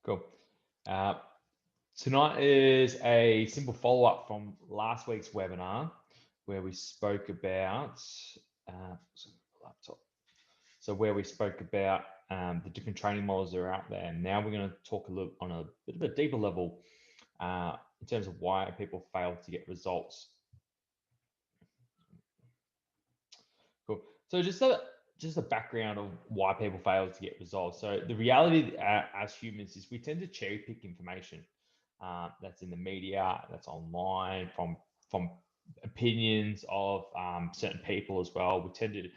Cool. Uh, Tonight is a simple follow-up from last week's webinar where we spoke about laptop. So where we spoke about the different training models that are out there. And now we're going to talk a little on a bit of a deeper level in terms of why people fail to get results. Cool. So just a background of why people fail to get results. So the reality as humans is we tend to cherry pick information that's in the media, that's online, from opinions of certain people as well. We tend to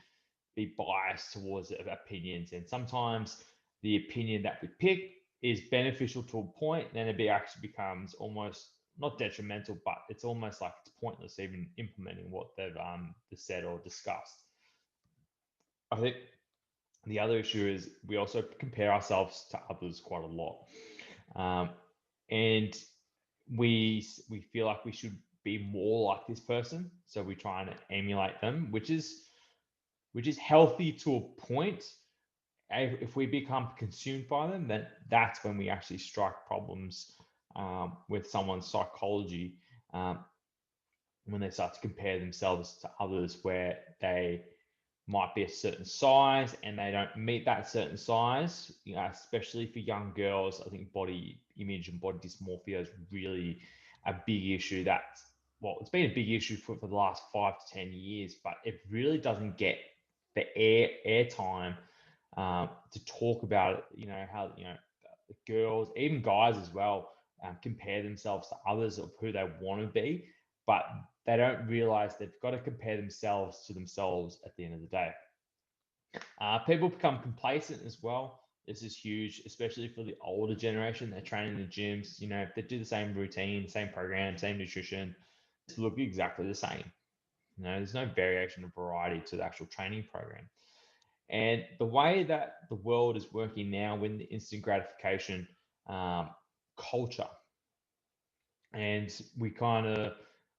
be biased towards opinions, and sometimes the opinion that we pick is beneficial to a point, and then actually becomes almost not detrimental, but it's almost like it's pointless even implementing what they've said or discussed. I think the other issue is we also compare ourselves to others quite a lot, and we feel like we should be more like this person, so we try and emulate them, which is healthy to a point. If we become consumed by them, then that's when we actually strike problems with someone's psychology, when they start to compare themselves to others where they might be a certain size and they don't meet that certain size. Especially for young girls, I think body image and body dysmorphia is really a big issue. It's been a big issue for the last 5 to 10 years, but it really doesn't get the airtime to talk about it. How girls, even guys as well, compare themselves to others of who they want to be, but they don't realize they've got to compare themselves to themselves at the end of the day. People become complacent as well. This is huge, especially for the older generation. They're training in the gyms, they do the same routine, same program, same nutrition, it's look exactly the same. There's no variation or variety to the actual training program. And the way that the world is working now with the instant gratification culture, and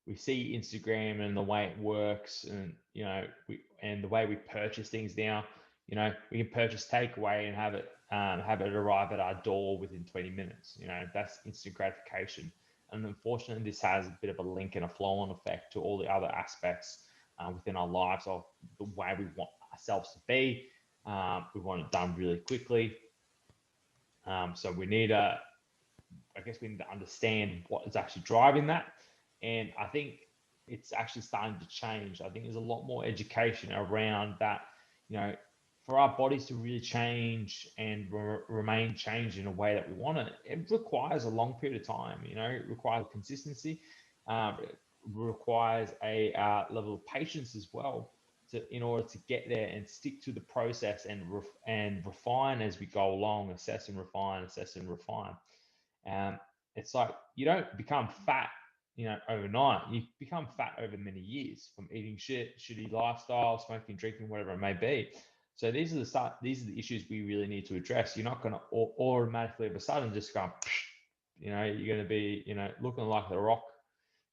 we see Instagram and the way it works, and the way we purchase things now. We can purchase takeaway and have it arrive at our door within 20 minutes. That's instant gratification, and unfortunately, this has a bit of a link and a flow-on effect to all the other aspects within our lives of the way we want ourselves to be. We want it done really quickly, so we need to understand what is actually driving that. And I think it's actually starting to change. I think there's a lot more education around that, for our bodies to really change and remain changed in a way that we want it. It requires a long period of time, it requires consistency, it requires a level of patience as well, in order to get there and stick to the process and refine as we go along, assess and refine. It's like you don't become fat, overnight. You become fat over many years from eating shitty lifestyle, smoking, drinking, whatever it may be. So these are the issues we really need to address. You're not going to automatically of a sudden just go, you're going to be, looking like The Rock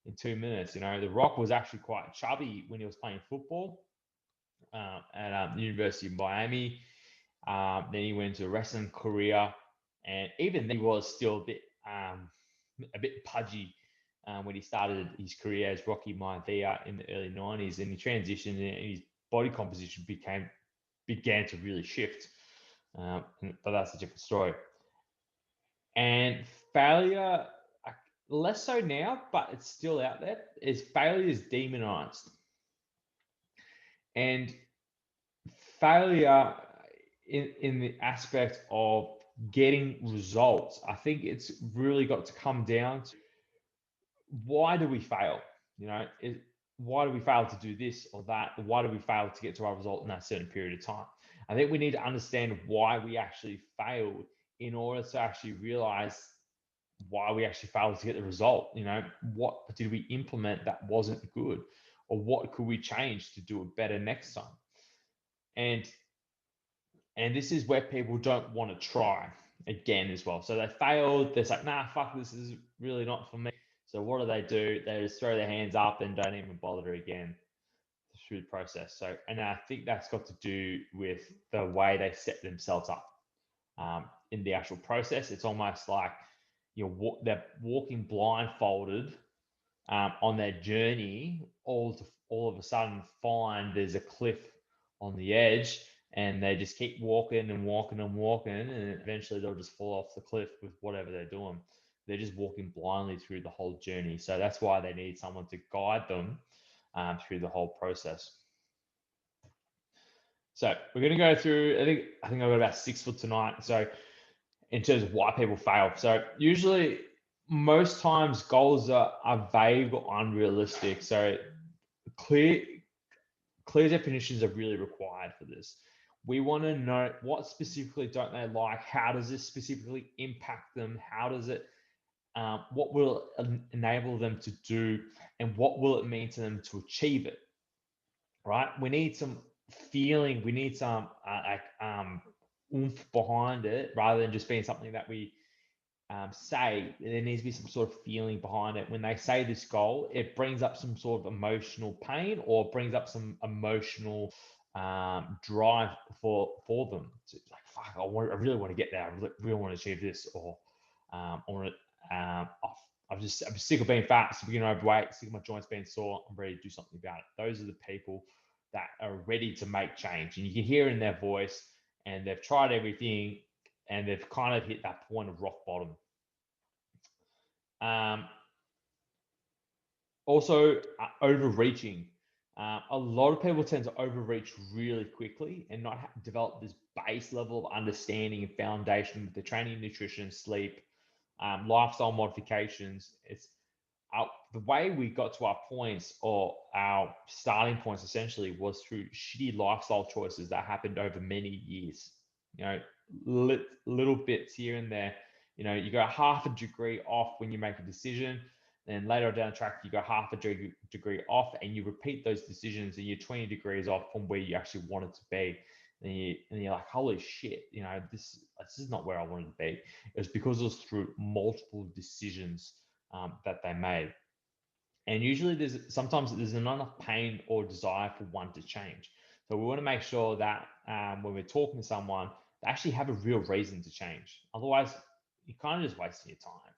in 2 minutes. The Rock was actually quite chubby when he was playing football at the University of Miami. Then he went to a wrestling career, and even then he was still a bit pudgy when he started his career as Rocky Maivia in the early 90s, and he transitioned and his body composition began to really shift. But that's a different story. And failure, less so now, but it's still out there, is failure is demonized. And failure in the aspect of getting results, I think it's really got to come down to, why do we fail? Why do we fail to do this or that? Why do we fail to get to our result in that certain period of time? I think we need to understand why we actually failed in order to actually realize why we actually failed to get the result. What did we implement that wasn't good, or what could we change to do it better next time? And this is where people don't want to try again as well. So they failed. They're like, nah, fuck, this is really not for me. So what do? They just throw their hands up and don't even bother again through the process. And I think that's got to do with the way they set themselves up. in the actual process. It's almost like they're walking blindfolded on their journey, all of a sudden find there's a cliff on the edge, and they just keep walking and walking and walking, and eventually they'll just fall off the cliff with whatever they're doing. They're just walking blindly through the whole journey. So that's why they need someone to guide them through the whole process. So we're going to go through, I think I've got about 6 for tonight. So in terms of why people fail. So usually, most times goals are vague or unrealistic. So clear definitions are really required for this. We want to know what specifically don't they like? How does this specifically impact them? How does it, what will it enable them to do? And what will it mean to them to achieve it? Right? We need some feeling. We need some oomph behind it, rather than just being something that we say. There needs to be some sort of feeling behind it. When they say this goal, it brings up some sort of emotional pain, or brings up some emotional drive for them. To, like, fuck, I really want to get there. I really want to achieve this, or I want to. I'm sick of being fat, sick of being overweight, sick of my joints being sore. I'm ready to do something about it. Those are the people that are ready to make change, and you can hear it in their voice. And they've tried everything, and they've kind of hit that point of rock bottom. Also, overreaching. A lot of people tend to overreach really quickly and not develop this base level of understanding and foundation with the training, nutrition, sleep, lifestyle modifications. It's the way we got to our points, or our starting points, essentially was through shitty lifestyle choices that happened over many years. Little bits here and there. You go half a degree off when you make a decision, then later down the track you go half a degree off, and you repeat those decisions, and you're 20 degrees off from where you actually wanted to be. And you're like, holy shit, this is not where I wanted to be. It was because it was through multiple decisions that they made. And usually sometimes there's not enough pain or desire for one to change. So we want to make sure that when we're talking to someone, they actually have a real reason to change. Otherwise, you're kind of just wasting your time.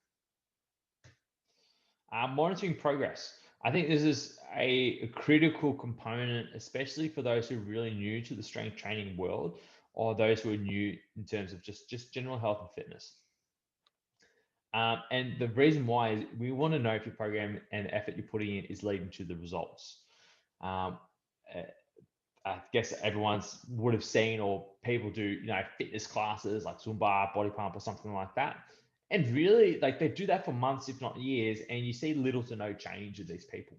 Monitoring progress. I think this is a critical component, especially for those who are really new to the strength training world, or those who are new in terms of just general health and fitness. And the reason why is we want to know if your program and the effort you're putting in is leading to the results. I guess everyone's would have seen, or people do, fitness classes like Zumba, body pump, or something like that. And really, like, they do that for months, if not years, and you see little to no change in these people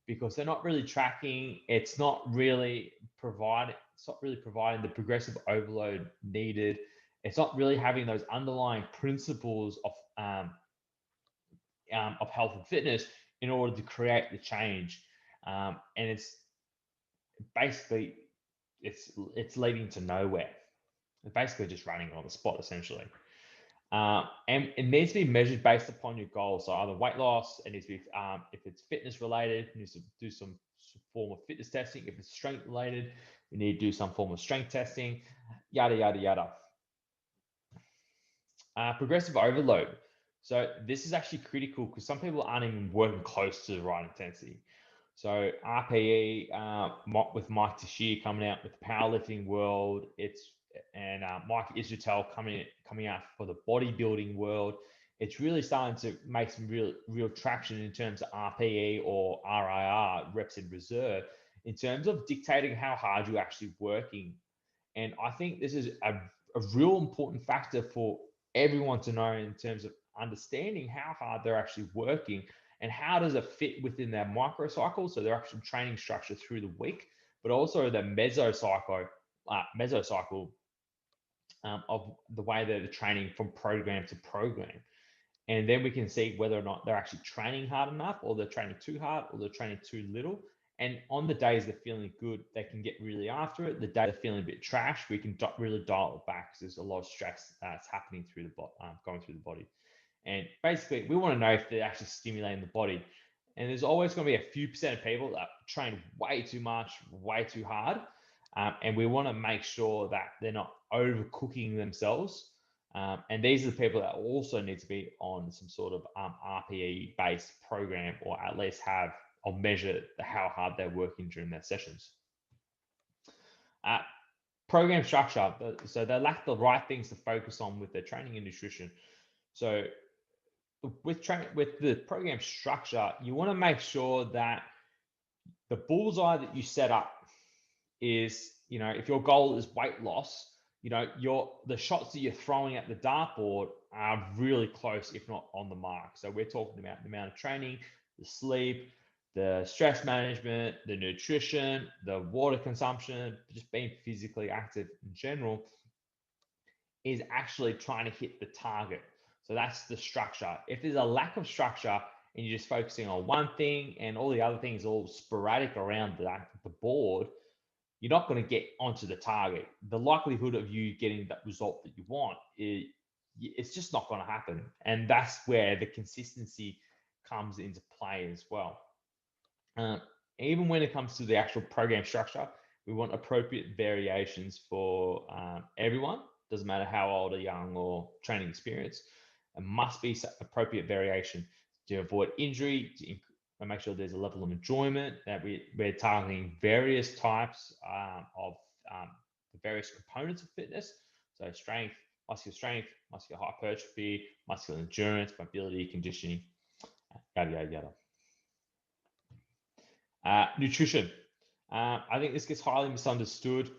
because they're not really tracking. It's not really providing the progressive overload needed. It's not really having those underlying principles of health and fitness in order to create the change. And it's basically it's leading to nowhere. It's basically just running on the spot, essentially. And it needs to be measured based upon your goals. So either weight loss, it needs to be, if it's fitness related, you need to do some form of fitness testing. If it's strength related, we need to do some form of strength testing, yada, yada, yada. Progressive overload. So this is actually critical because some people aren't even working close to the right intensity. So RPE, with Mike Tashir coming out with the powerlifting world, and Mike Israetel coming out for the bodybuilding world, it's really starting to make some real traction in terms of RPE or RIR, reps in reserve, in terms of dictating how hard you're actually working. And I think this is a real important factor for everyone to know in terms of understanding how hard they're actually working and how does it fit within their microcycle, so their actual training structure through the week, but also the mesocycle of the way that they're training from program to program. And then we can see whether or not they're actually training hard enough, or they're training too hard, or they're training too little. And on the days they're feeling good, they can get really after it. The day they're feeling a bit trash, we can really dial it back because there's a lot of stress that's happening through the going through the body. And basically, we want to know if they're actually stimulating the body. And there's always going to be a few percent of people that train way too much, way too hard. and we want to make sure that they're not overcooking themselves. And these are the people that also need to be on some sort of RPE based program, or at least have or measure how hard they're working during their sessions. Program structure. So they lack the right things to focus on with their training and nutrition. So with the program structure, you want to make sure that the bullseye that you set up is, if your goal is weight loss, the shots that you're throwing at the dartboard are really close, if not on the mark. So we're talking about the amount of training, the sleep, the stress management, the nutrition, the water consumption, just being physically active in general, is actually trying to hit the target. So that's the structure. If there's a lack of structure and you're just focusing on one thing and all the other things all sporadic around the board, you're not going to get onto the target. The likelihood of you getting that result that you want, it's just not going to happen. And that's where the consistency comes into play as well. Even when it comes to the actual program structure, we want appropriate variations for everyone. Doesn't matter how old or young or training experience. It must be appropriate variation to avoid injury, and make sure there's a level of enjoyment, that we're targeting various types of the various components of fitness. So strength, muscular hypertrophy, muscular endurance, mobility, conditioning, yada, yada, yada. Nutrition. I think this gets highly misunderstood.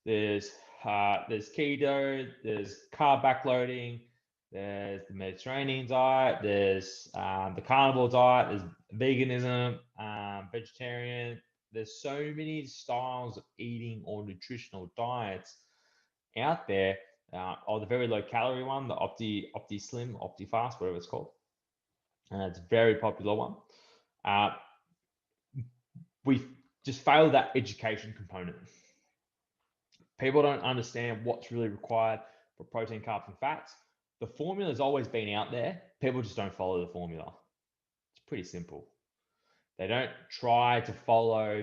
There's keto, there's carb backloading, there's the Mediterranean diet, there's the carnivore diet, there's veganism, vegetarian. There's so many styles of eating or nutritional diets out there. Or the very low calorie one, the Opti Slim, Opti Fast, whatever it's called. It's a very popular one. We just failed that education component. People don't understand what's really required for protein, carbs, and fats. The formula has always been out there. People just don't follow the formula. It's pretty simple. They don't try to follow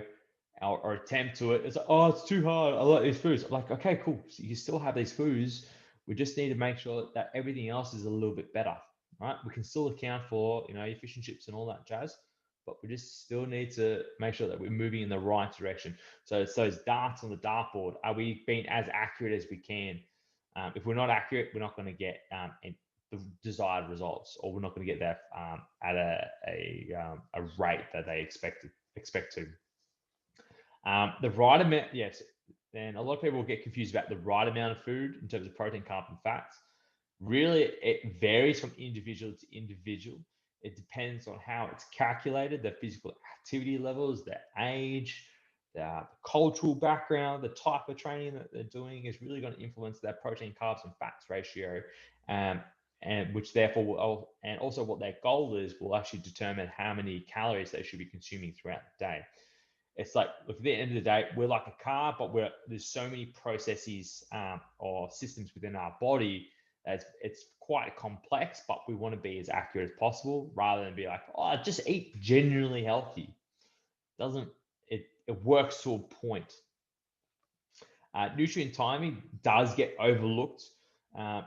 or attempt to it. It's like, oh, it's too hard. I like these foods. I'm like, okay, cool. So you still have these foods. We just need to make sure that everything else is a little bit better, right? We can still account for, your fish and chips and all that jazz, but we just still need to make sure that we're moving in the right direction. So it's those darts on the dartboard. Are we being as accurate as we can? If we're not accurate, we're not going to get the desired results, or we're not going to get that at a rate that they expect to. The right amount, yes. And a lot of people get confused about the right amount of food in terms of protein, carb, and fats. Really, it varies from individual to individual. It depends on how it's calculated, the physical activity levels, the age, the cultural background, the type of training that they're doing is really going to influence that protein, carbs, and fats ratio, and which therefore will, and also what their goal is, will actually determine how many calories they should be consuming throughout the day. It's like, look, at the end of the day, we're like a car, but there's so many processes or systems within our body that it's quite complex, but we want to be as accurate as possible, rather than be like, oh, just eat genuinely healthy. It works to a point. Nutrient timing does get overlooked.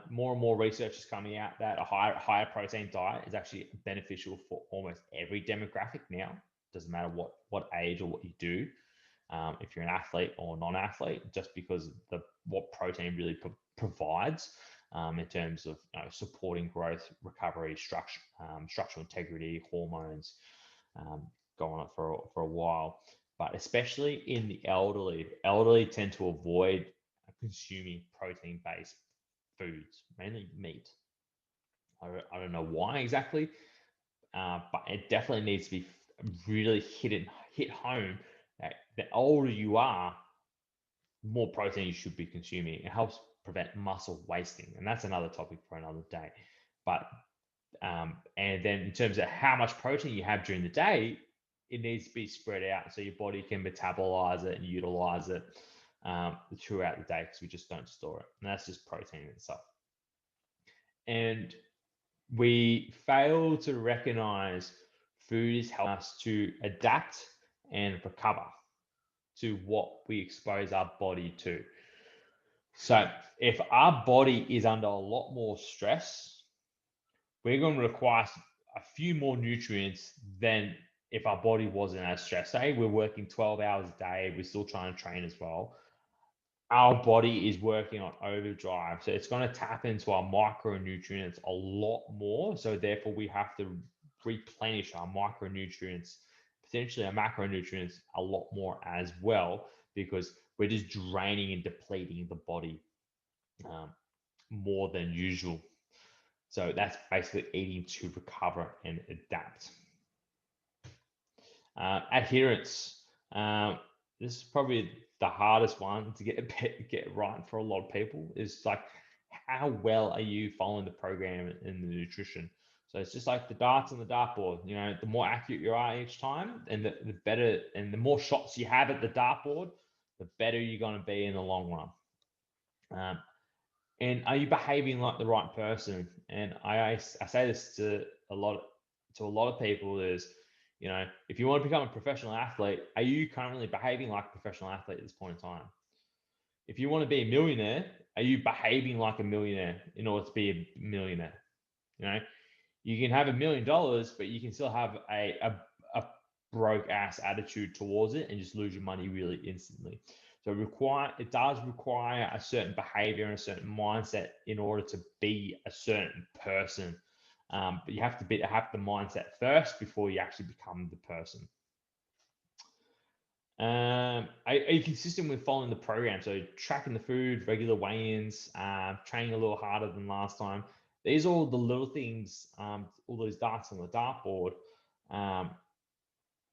More and more research is coming out that a higher protein diet is actually beneficial for almost every demographic now. Doesn't matter what age or what you do, if you're an athlete or non-athlete, just because what protein really provides in terms of supporting growth, recovery, structural integrity, hormones, going on for a while. But especially in the elderly tend to avoid consuming protein-based foods, mainly meat. I don't know why exactly, but it definitely needs to be really hit home that the older you are, the more protein you should be consuming. It helps prevent muscle wasting, and that's another topic for another day. But and then in terms of how much protein you have during the day, it needs to be spread out so your body can metabolize it and utilize it throughout the day, because we just don't store it. And that's just protein itself. And we fail to recognize food is helping us to adapt and recover. to what we expose our body to. So if our body is under a lot more stress, we're going to require a few more nutrients than if our body wasn't as stressed. Say we're working 12 hours a day, we're still trying to train as well. Our body is working on overdrive. So it's going to tap into our micronutrients a lot more. So therefore we have to replenish our micronutrients, potentially our macronutrients a lot more as well, because we're just draining and depleting the body more than usual. So that's basically eating to recover and adapt. Adherence. This is probably the hardest one to get right for a lot of people. Is like, how well are you following the program and the nutrition? So it's just like the darts on the dartboard. You know, the more accurate you are each time, and the better, and the more shots you have at the dartboard, the better you're going to be in the long run. And are you behaving like the right person? And I say this to a lot of people is, you know, if you want to become a professional athlete, are you currently behaving like a professional athlete at this point in time? If you want to be a millionaire, are you behaving like a millionaire in order to be a millionaire? You know, you can have $1 million, but you can still have a broke ass attitude towards it and just lose your money really instantly. So it does require a certain behavior and a certain mindset in order to be a certain person. But you have to have the mindset first before you actually become the person. Are you consistent with following the program? So tracking the food, regular weigh-ins, training a little harder than last time. These are all the little things, all those darts on the dartboard.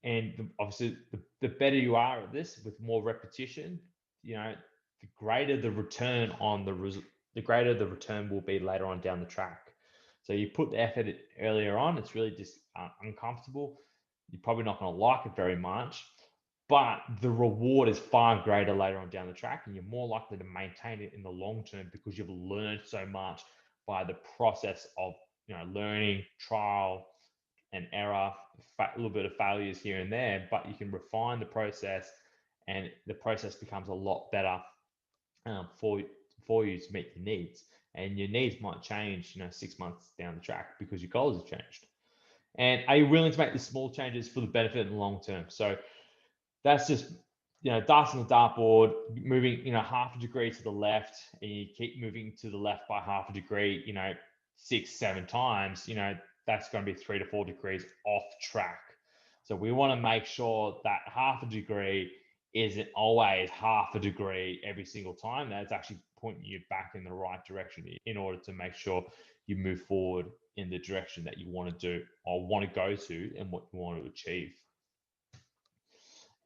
And obviously, the better you are at this with more repetition, you know, the greater the return on the greater the return will be later on down the track. So you put the effort earlier on, it's really just uncomfortable. You're probably not going to like it very much, but the reward is far greater later on down the track, and you're more likely to maintain it in the long term because you've learned so much by the process of, you know, learning, trial and error, a little bit of failures here and there, but you can refine the process, and the process becomes a lot better for you to meet your needs. And your needs might change, you know, 6 months down the track because your goals have changed. And are you willing to make the small changes for the benefit in the long term? So that's just, you know, darts on the dartboard, moving, you know, half a degree to the left, and you keep moving to the left by half a degree, you know, 6-7 times, you know, that's going to be 3 to 4 degrees off track. So we want to make sure that half a degree isn't always half a degree every single time. That's actually pointing you back in the right direction in order to make sure you move forward in the direction that you want to do or want to go to and what you want to achieve.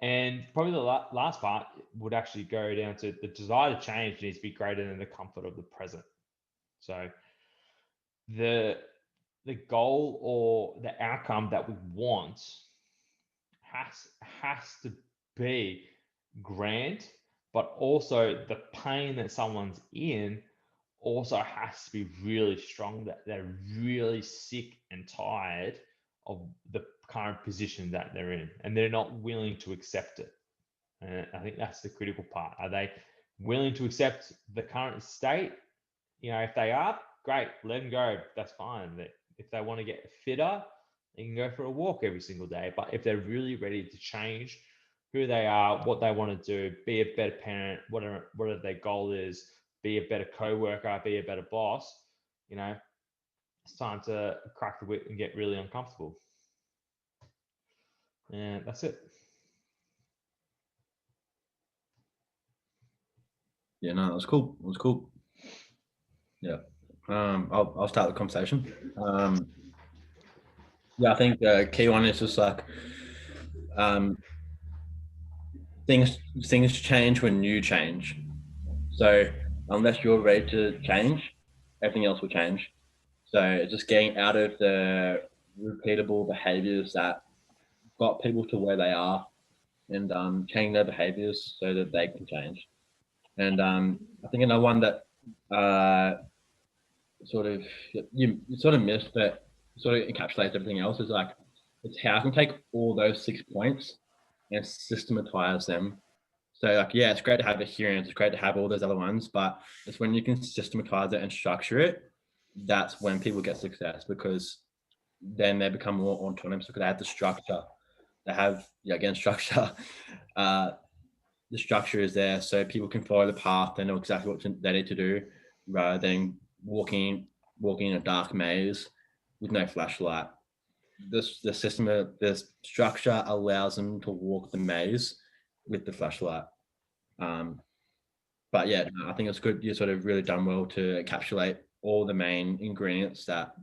And probably the last part would actually go down to the desire to change needs to be greater than the comfort of the present. So the goal or the outcome that we want has to be grand, but also the pain that someone's in also has to be really strong, that they're really sick and tired of the current position that they're in, and they're not willing to accept it. And I think that's the critical part. Are they willing to accept the current state? You know, if they are, great, let them go. That's fine. If they want to get fitter, they can go for a walk every single day. But if they're really ready to change who they are, what they want to do, be a better parent, whatever their goal is, be a better co-worker, be a better boss, you know, it's time to crack the whip and get really uncomfortable. And that's it. Yeah, no, that was cool. It was cool. Yeah. I'll start the conversation. Yeah, I think the key one is just like things change when you change. So unless you're ready to change, everything else will change. So just getting out of the repeatable behaviors that got people to where they are, and changing their behaviors so that they can change. And I think another one that sort of you sort of missed, but sort of encapsulates everything else, is like, it's how I can take all those 6 points and systematize them So like, yeah, it's great to have adherence, it's great to have all those other ones, but it's when you can systematize it and structure it, that's when people get success, because then they become more autonomous because they have the structure. They have, yeah, again, structure. Uh, the structure is there so people can follow the path. They know exactly what they need to do, rather than walking in a dark maze with no flashlight. The system, the structure allows them to walk the maze with the flashlight. Um, but yeah, no, I think it's good. You sort of really done well to encapsulate all the main ingredients that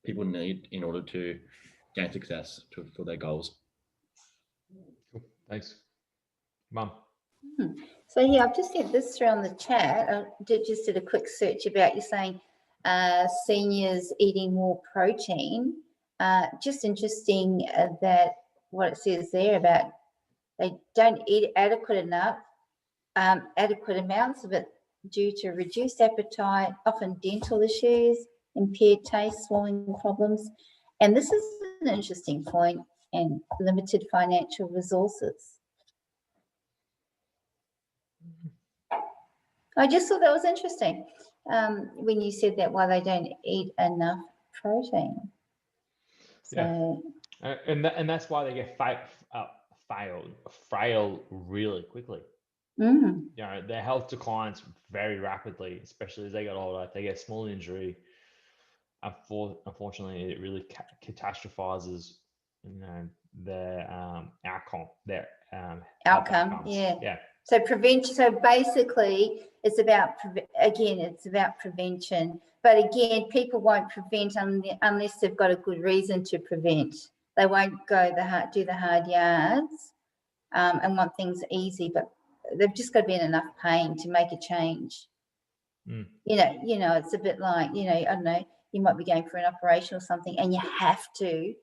people need in order to gain success for their goals. Cool. Thanks, Mum. So yeah, I've just sent this through on the chat. I just did a quick search about you saying seniors eating more protein. Just interesting that what it says there about they don't eat adequate amounts of it due to reduced appetite, often dental issues, impaired taste, swallowing problems. And this is an interesting point, and limited financial resources. I just thought that was interesting when you said that, why they don't eat enough protein. So, yeah. And that's why they get frail really quickly. You know, their health declines very rapidly, especially as they get older. If they get small injury, unfortunately, it really catastrophizes, you know, their outcome, their outcome. Yeah. So prevention. So basically, it's about it's about prevention. But again, people won't prevent unless they've got a good reason to prevent. They won't do the hard yards and want things easy, but they've just got to be in enough pain to make a change. You know, it's a bit like, you know, I don't know, you might be going for an operation or something, and you have to,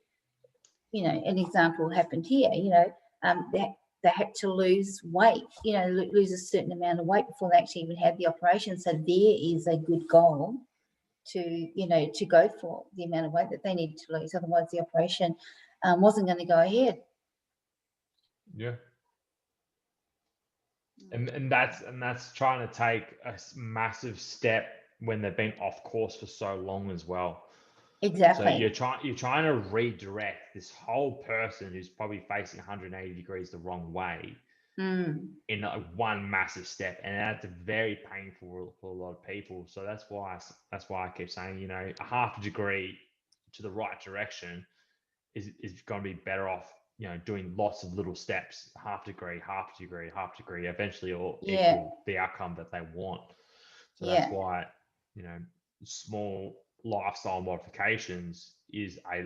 you know, an example happened here, you know, they had to lose weight, you know, lose a certain amount of weight before they actually even had the operation. So there is a good goal to, you know, to go for the amount of weight that they needed to lose. Otherwise the operation wasn't going to go ahead. Yeah. And that's trying to take a massive step when they've been off course for so long as well. Exactly. So you're trying to redirect this whole person who's probably facing 180 degrees the wrong way in one massive step, and that's very painful for a lot of people. So that's why I keep saying, you know, a half a degree to the right direction is going to be better off, you know, doing lots of little steps, half degree, eventually all equal the outcome that they want. So that's why, you know, small lifestyle modifications is a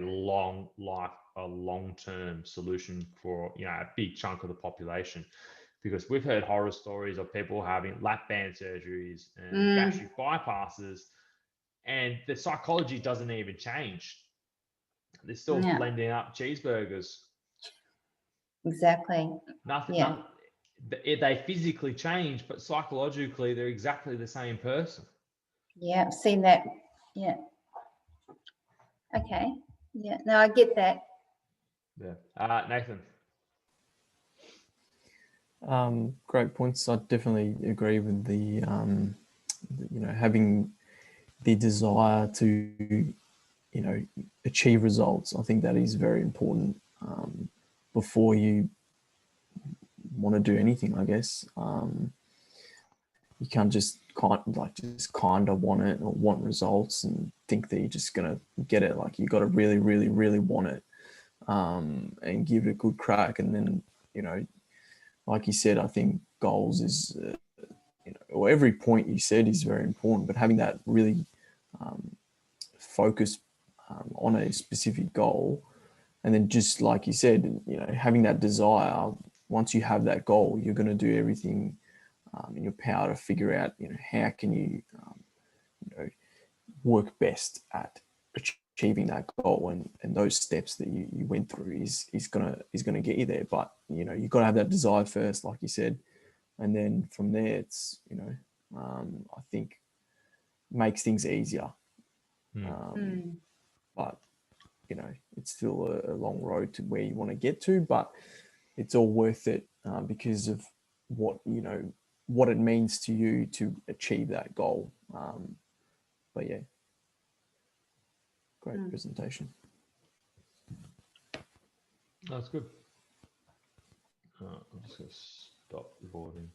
long-term solution for, you know, a big chunk of the population, because we've heard horror stories of people having lap band surgeries and gastric bypasses, and the psychology doesn't even change. They're still blending up cheeseburgers. Exactly. Nothing. They physically change, but psychologically they're exactly the same person. Yeah, I've seen that. Yeah. Okay. Yeah. No, I get that. Yeah. Nathan. Great points. I definitely agree with the, you know, having the desire to, you know, achieve results. I think that is very important before you want to do anything, I guess. You can't just kind of want it or want results and think that you're just going to get it. Like, you got to really, really, really want it and give it a good crack. And then, you know, like you said, I think goals is, you know, or every point you said is very important, but having that really focus on a specific goal, and then just like you said, you know, having that desire. Once you have that goal, you're going to do everything in your power to figure out, you know, how can you, you know, work best at achieving that goal, and those steps that you went through is gonna get you there. But, you know, you've got to have that desire first, like you said, and then from there it's, you know, I think makes things easier. But, you know, it's still a long road to where you want to get to, but it's all worth it because of what what it means to you to achieve that goal. But yeah, great presentation. That's good. I'm just going to stop recording.